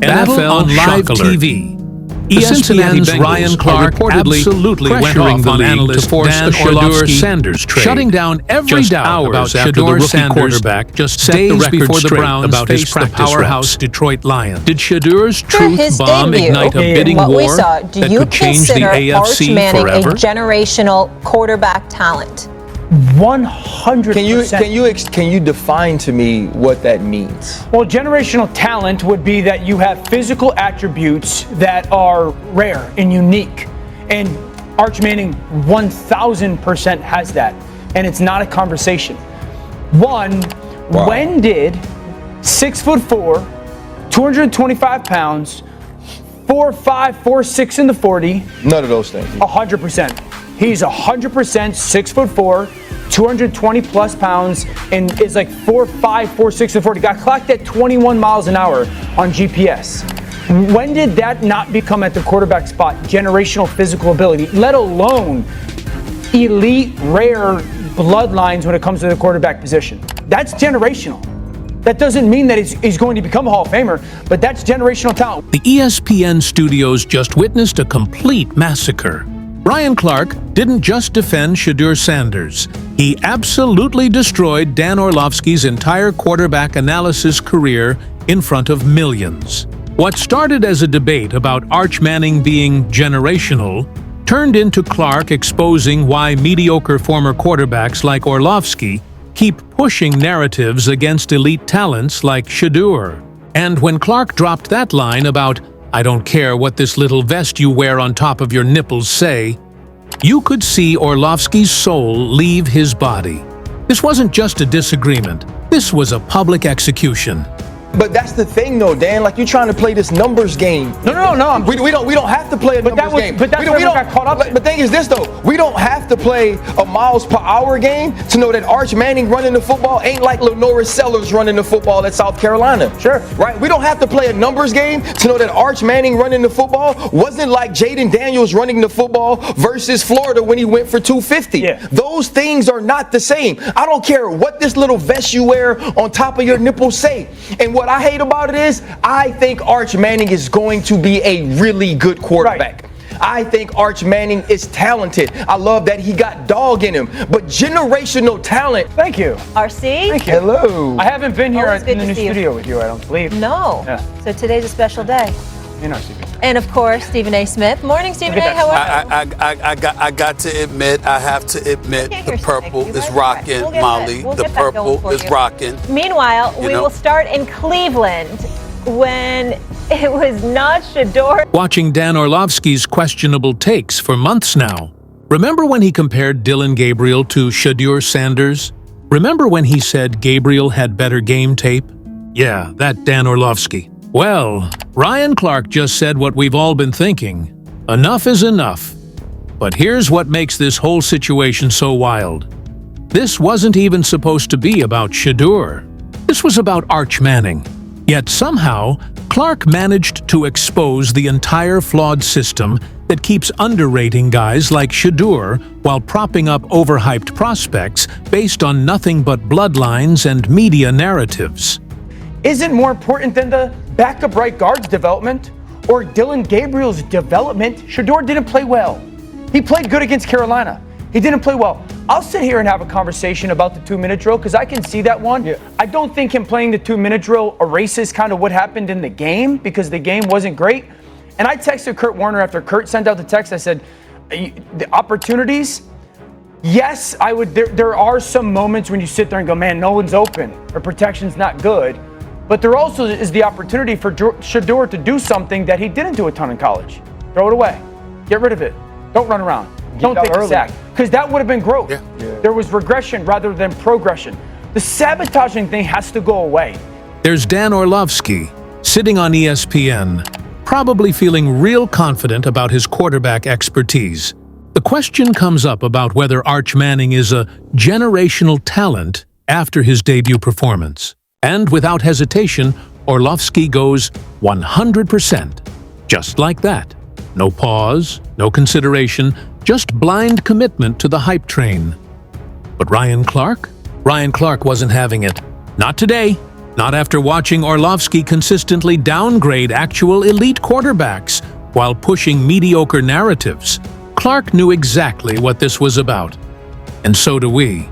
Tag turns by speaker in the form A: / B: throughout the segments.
A: NFL on live TV. ESPN's Ryan Clark reportedly pressuring the league to force Dan Shedeur Sanders trade, shutting down every doubt about Shedeur Sanders just days before the Browns faced the powerhouse Detroit Lions. Did Shedeur's truth bomb ignite a bidding war that could change the AFC forever?
B: A generational quarterback talent?
C: 100%. Can you define to me what that means?
D: Well, generational talent would be that you have physical attributes that are rare and unique. And Arch Manning 1000% has that. And it's not a conversation. When did 6'4", 225 pounds, 4'5", 4'6" in the 40?
C: None of those things.
D: 100%. He's 100% 6'4", 220 plus pounds, and is like 4'5", 4'6", and 40. Got clocked at 21 miles an hour on GPS. When did that not become at the quarterback spot generational physical ability, let alone elite, rare bloodlines when it comes to the quarterback position? That's generational. That doesn't mean that he's going to become a Hall of Famer, but that's generational talent.
A: The ESPN studios just witnessed a complete massacre. Ryan Clark didn't just defend Shedeur Sanders. He absolutely destroyed Dan Orlovsky's entire quarterback analysis career in front of millions. What started as a debate about Arch Manning being generational turned into Clark exposing why mediocre former quarterbacks like Orlovsky keep pushing narratives against elite talents like Shedeur. And when Clark dropped that line about, "I don't care what this little vest you wear on top of your nipples say," you could see Orlovsky's soul leave his body. This wasn't just a disagreement. This was a public execution.
C: But that's the thing, though, Dan. Like, you're trying to play this numbers game.
D: No.
C: We don't have to play a numbers game.
D: But that's where we got caught up.
C: But the thing is this, though. We don't have to play a miles per hour game to know that Arch Manning running the football ain't like Lenora Sellers running the football at South Carolina.
D: Sure.
C: Right? We don't have to play a numbers game to know that Arch Manning running the football wasn't like Jaden Daniels running the football versus Florida when he went for 250.
D: Yeah.
C: Those things are not the same. I don't care what this little vest you wear on top of your nipples say. And what I hate about it is, I think Arch Manning is going to be a really good quarterback. Right. I think Arch Manning is talented. I love that he got dog in him. But generational talent.
D: Thank you.
B: RC?
D: Thank you.
C: Hello.
D: I haven't been here in the new studio with you, I don't believe.
B: No.
D: Yeah.
B: So today's a special day.
D: In our studio.
B: And of course, Stephen A. Smith. Morning, Stephen A. How are you?
E: I got to admit, the purple is rocking, Molly. The purple is rocking.
B: Meanwhile, we will start in Cleveland when it was not Shedeur.
A: Watching Dan Orlovsky's questionable takes for months now. Remember when he compared Dillon Gabriel to Shedeur Sanders? Remember when he said Gabriel had better game tape? Yeah, that Dan Orlovsky. Well, Ryan Clark just said what we've all been thinking. Enough is enough. But here's what makes this whole situation so wild. This wasn't even supposed to be about Shedeur. This was about Arch Manning. Yet somehow, Clark managed to expose the entire flawed system that keeps underrating guys like Shedeur while propping up overhyped prospects based on nothing but bloodlines and media narratives.
D: Isn't more important than the backup right guard's development or Dillon Gabriel's development? Shedeur didn't play well. He played good against Carolina. He didn't play well. I'll sit here and have a conversation about the 2-minute drill because I can see that one. Yeah. I don't think him playing the 2-minute drill erases kind of what happened in the game because the game wasn't great. And I texted Kurt Warner after Kurt sent out the text. I said, the opportunities, yes, I would. There are some moments when you sit there and go, man, no one's open or protection's not good. But there also is the opportunity for Shedeur to do something that he didn't do a ton in college. Throw it away. Get rid of it. Don't run around. Don't take a sack. Because that would have been growth. Yeah. There was regression rather than progression. The sabotaging thing has to go away.
A: There's Dan Orlovsky, sitting on ESPN, probably feeling real confident about his quarterback expertise. The question comes up about whether Arch Manning is a generational talent after his debut performance. And without hesitation, Orlovsky goes 100%. Just like that. No pause, no consideration, just blind commitment to the hype train. But Ryan Clark? Ryan Clark wasn't having it. Not today, Not after watching Orlovsky consistently downgrade actual elite quarterbacks while pushing mediocre narratives. Clark knew exactly what this was about. And so do we.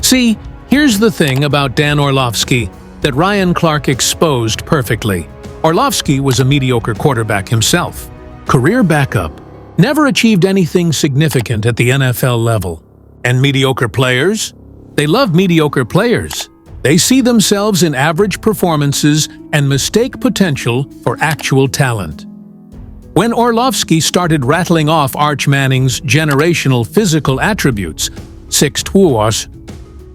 A: See, here's the thing about Dan Orlovsky that Ryan Clark exposed perfectly. Orlovsky was a mediocre quarterback himself. Career backup. Never achieved anything significant at the NFL level. And mediocre players? They love mediocre players. They see themselves in average performances and mistake potential for actual talent. When Orlovsky started rattling off Arch Manning's generational physical attributes, 6'2",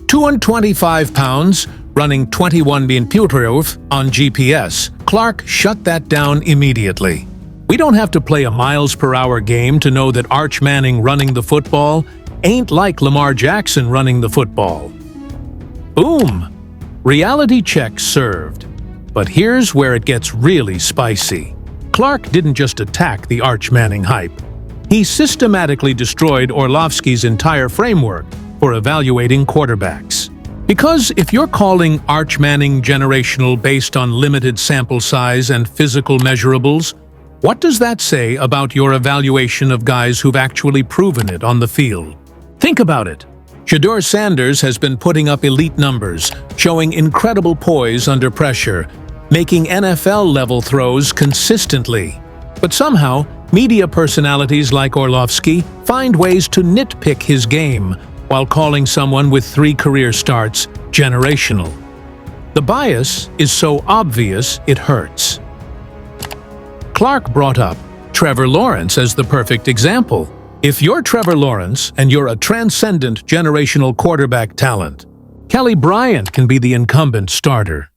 A: 225 pounds, running 21 meters on GPS, Clark shut that down immediately. We don't have to play a miles-per-hour game to know that Arch Manning running the football ain't like Lamar Jackson running the football. Boom! Reality check served. But here's where it gets really spicy. Clark didn't just attack the Arch Manning hype. He systematically destroyed Orlovsky's entire framework for evaluating quarterbacks. Because if you're calling Arch Manning generational based on limited sample size and physical measurables, what does that say about your evaluation of guys who've actually proven it on the field? Think about it. Shedeur Sanders has been putting up elite numbers, showing incredible poise under pressure, making NFL-level throws consistently. But somehow, media personalities like Orlovsky find ways to nitpick his game while calling someone with 3 career starts generational. The bias is so obvious it hurts. Clark brought up Trevor Lawrence as the perfect example. If you're Trevor Lawrence and you're a transcendent generational quarterback talent, Kelly Bryant can be the incumbent starter.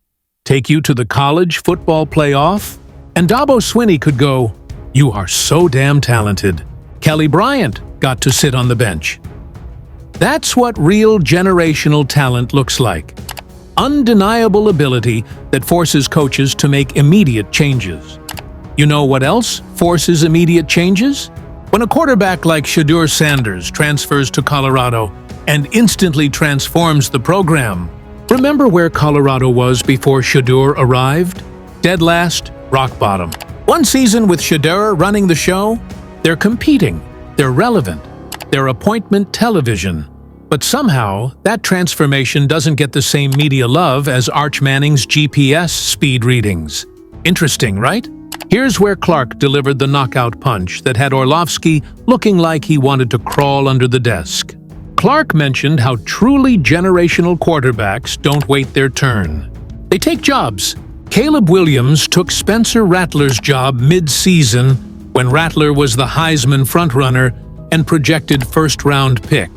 A: Take you to the college football playoff, and Dabo Swinney could go, "You are so damn talented." Kelly Bryant got to sit on the bench. That's what real generational talent looks like. Undeniable ability that forces coaches to make immediate changes. You know what else forces immediate changes? When a quarterback like Shedeur Sanders transfers to Colorado and instantly transforms the program. Remember where Colorado was before Shedeur arrived? Dead last, rock bottom. One season with Shedeur running the show, they're competing, they're relevant, they're appointment television. But somehow, that transformation doesn't get the same media love as Arch Manning's GPS speed readings. Interesting, right? Here's where Clark delivered the knockout punch that had Orlovsky looking like he wanted to crawl under the desk. Clark mentioned how truly generational quarterbacks don't wait their turn. They take jobs. Caleb Williams took Spencer Rattler's job mid-season when Rattler was the Heisman frontrunner and projected first-round pick.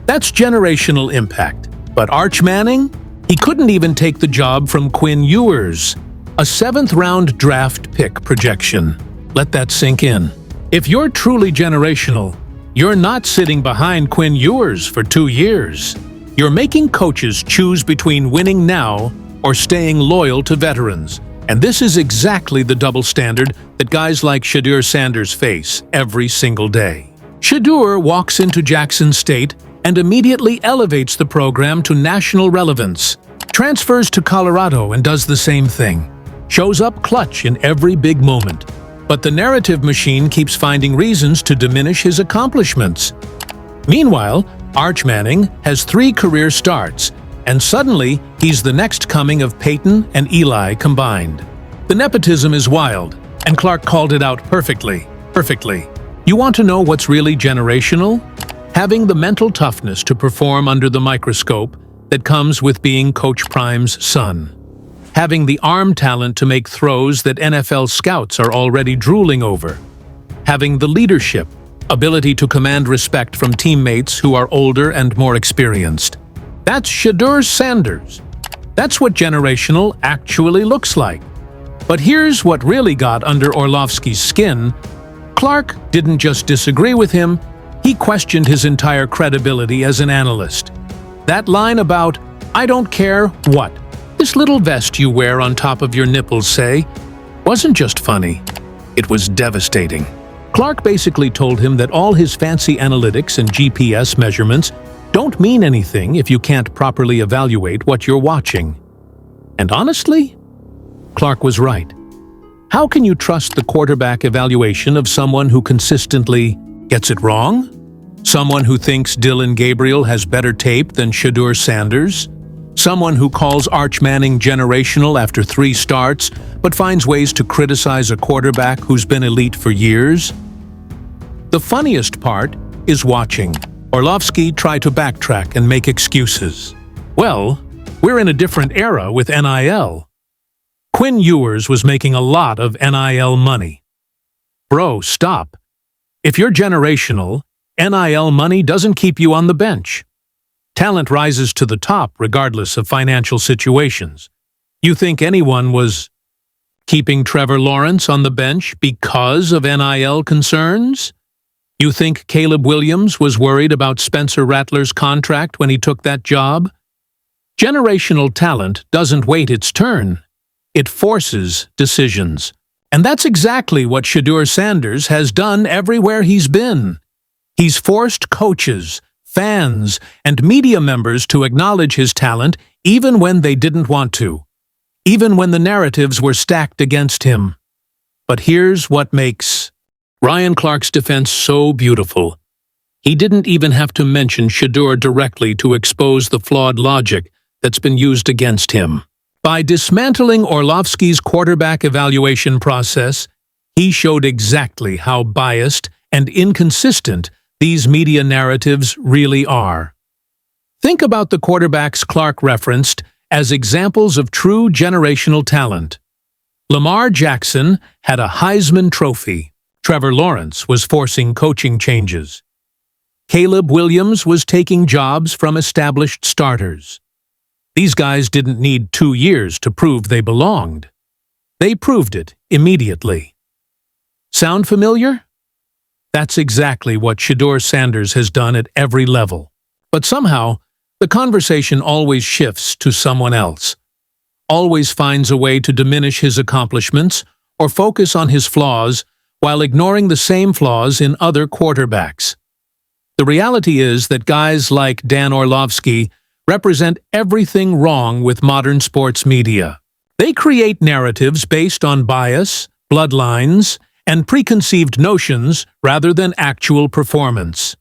A: That's generational impact. But Arch Manning? He couldn't even take the job from Quinn Ewers, a 7th-round draft pick projection. Let that sink in. If you're truly generational, you're not sitting behind Quinn Ewers for 2 years. You're making coaches choose between winning now or staying loyal to veterans. And this is exactly the double standard that guys like Shedeur Sanders face every single day. Shedeur walks into Jackson State and immediately elevates the program to national relevance. Transfers to Colorado and does the same thing. Shows up clutch in every big moment. But the narrative machine keeps finding reasons to diminish his accomplishments. Meanwhile, Arch Manning has 3 career starts, and suddenly he's the next coming of Peyton and Eli combined. The nepotism is wild, and Clark called it out perfectly. You want to know what's really generational? Having the mental toughness to perform under the microscope that comes with being Coach Prime's son. Having the arm talent to make throws that NFL scouts are already drooling over. Having the leadership, ability to command respect from teammates who are older and more experienced. That's Shedeur Sanders. That's what generational actually looks like. But here's what really got under Orlovsky's skin. Clark didn't just disagree with him, he questioned his entire credibility as an analyst. That line about, "I don't care what this little vest you wear on top of your nipples say," wasn't just funny, it was devastating. Clark basically told him that all his fancy analytics and GPS measurements don't mean anything if you can't properly evaluate what you're watching. And honestly, Clark was right. How can you trust the quarterback evaluation of someone who consistently gets it wrong? Someone who thinks Dillon Gabriel has better tape than Shedeur Sanders? Someone who calls Arch Manning generational after 3 starts, but finds ways to criticize a quarterback who's been elite for years? The funniest part is watching Orlovsky try to backtrack and make excuses. Well, we're in a different era with NIL. Quinn Ewers was making a lot of NIL money. Bro, stop. If you're generational, NIL money doesn't keep you on the bench. Talent rises to the top regardless of financial situations. You think anyone was keeping Trevor Lawrence on the bench because of NIL concerns? You think Caleb Williams was worried about Spencer Rattler's contract when he took that job? Generational talent doesn't wait its turn. It forces decisions. And that's exactly what Shedeur Sanders has done everywhere he's been. He's forced coaches, fans, and media members to acknowledge his talent even when they didn't want to, even when the narratives were stacked against him. But here's what makes Ryan Clark's defense so beautiful. He didn't even have to mention Shedeur directly to expose the flawed logic that's been used against him. By dismantling Orlovsky's quarterback evaluation process, he showed exactly how biased and inconsistent these media narratives really are. Think about the quarterbacks Clark referenced as examples of true generational talent. Lamar Jackson had a Heisman Trophy. Trevor Lawrence was forcing coaching changes. Caleb Williams was taking jobs from established starters. These guys didn't need 2 years to prove they belonged. They proved it immediately. Sound familiar? That's exactly what Shedeur Sanders has done at every level. But somehow, the conversation always shifts to someone else, always finds a way to diminish his accomplishments or focus on his flaws while ignoring the same flaws in other quarterbacks. The reality is that guys like Dan Orlovsky represent everything wrong with modern sports media. They create narratives based on bias, bloodlines, and preconceived notions rather than actual performance.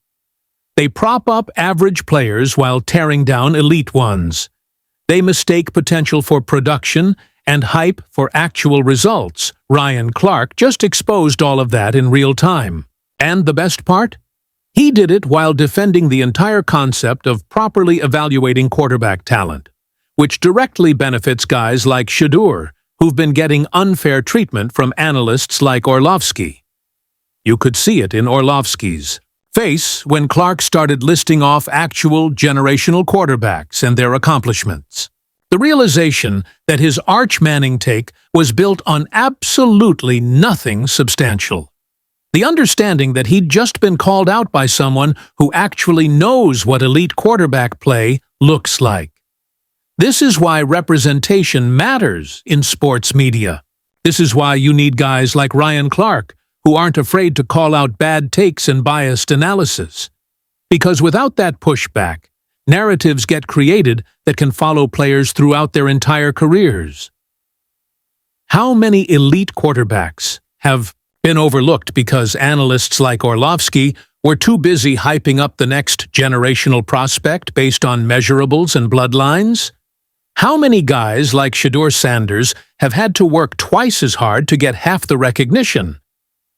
A: They prop up average players while tearing down elite ones. They mistake potential for production and hype for actual results. Ryan Clark just exposed all of that in real time. And the best part? He did it while defending the entire concept of properly evaluating quarterback talent, which directly benefits guys like Shedeur, who've been getting unfair treatment from analysts like Orlovsky. You could see it in Orlovsky's face when Clark started listing off actual generational quarterbacks and their accomplishments. The realization that his Arch Manning take was built on absolutely nothing substantial. The understanding that he'd just been called out by someone who actually knows what elite quarterback play looks like. This is why representation matters in sports media. This is why you need guys like Ryan Clark, who aren't afraid to call out bad takes and biased analysis. Because without that pushback, narratives get created that can follow players throughout their entire careers. How many elite quarterbacks have been overlooked because analysts like Orlovsky were too busy hyping up the next generational prospect based on measurables and bloodlines? How many guys like Shedeur Sanders have had to work twice as hard to get half the recognition?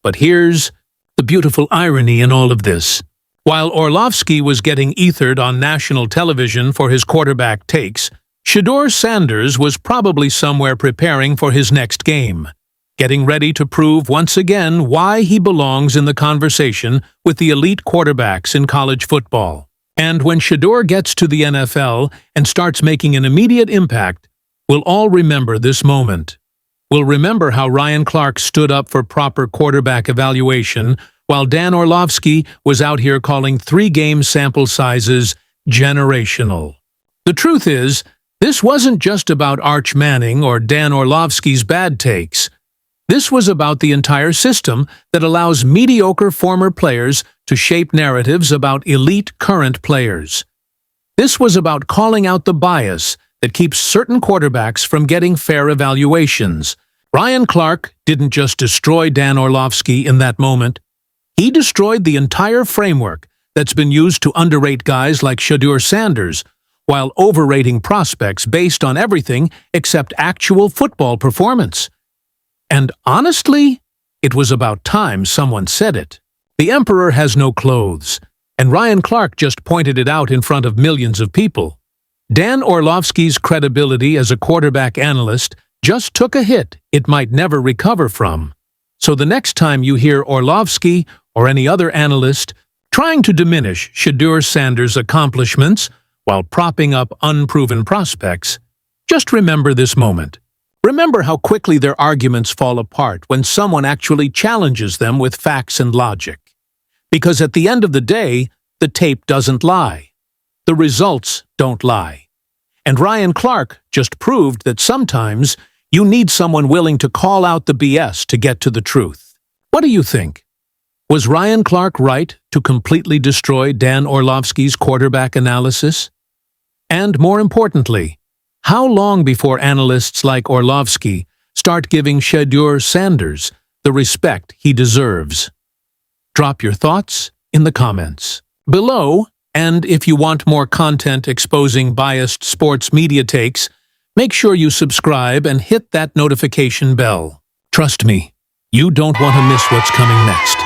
A: But here's the beautiful irony in all of this. While Orlovsky was getting ethered on national television for his quarterback takes, Shedeur Sanders was probably somewhere preparing for his next game, getting ready to prove once again why he belongs in the conversation with the elite quarterbacks in college football. And when Shedeur gets to the NFL and starts making an immediate impact, we'll all remember this moment. We'll remember how Ryan Clark stood up for proper quarterback evaluation while Dan Orlovsky was out here calling 3-game sample sizes generational. The truth is, this wasn't just about Arch Manning or Dan Orlovsky's bad takes. This was about the entire system that allows mediocre former players to shape narratives about elite current players. This was about calling out the bias that keeps certain quarterbacks from getting fair evaluations. Ryan Clark didn't just destroy Dan Orlovsky in that moment. He destroyed the entire framework that's been used to underrate guys like Shedeur Sanders, while overrating prospects based on everything except actual football performance. And honestly, it was about time someone said it. The emperor has no clothes, and Ryan Clark just pointed it out in front of millions of people. Dan Orlovsky's credibility as a quarterback analyst just took a hit it might never recover from. So the next time you hear Orlovsky or any other analyst trying to diminish Shedeur Sanders' accomplishments while propping up unproven prospects, just remember this moment. Remember how quickly their arguments fall apart when someone actually challenges them with facts and logic. Because at the end of the day, the tape doesn't lie. The results don't lie. And Ryan Clark just proved that sometimes you need someone willing to call out the BS to get to the truth. What do you think? Was Ryan Clark right to completely destroy Dan Orlovsky's quarterback analysis? And more importantly, how long before analysts like Orlovsky start giving Shedeur Sanders the respect he deserves? Drop your thoughts in the comments below, and if you want more content exposing biased sports media takes, make sure you subscribe and hit that notification bell. Trust me, you don't want to miss what's coming next.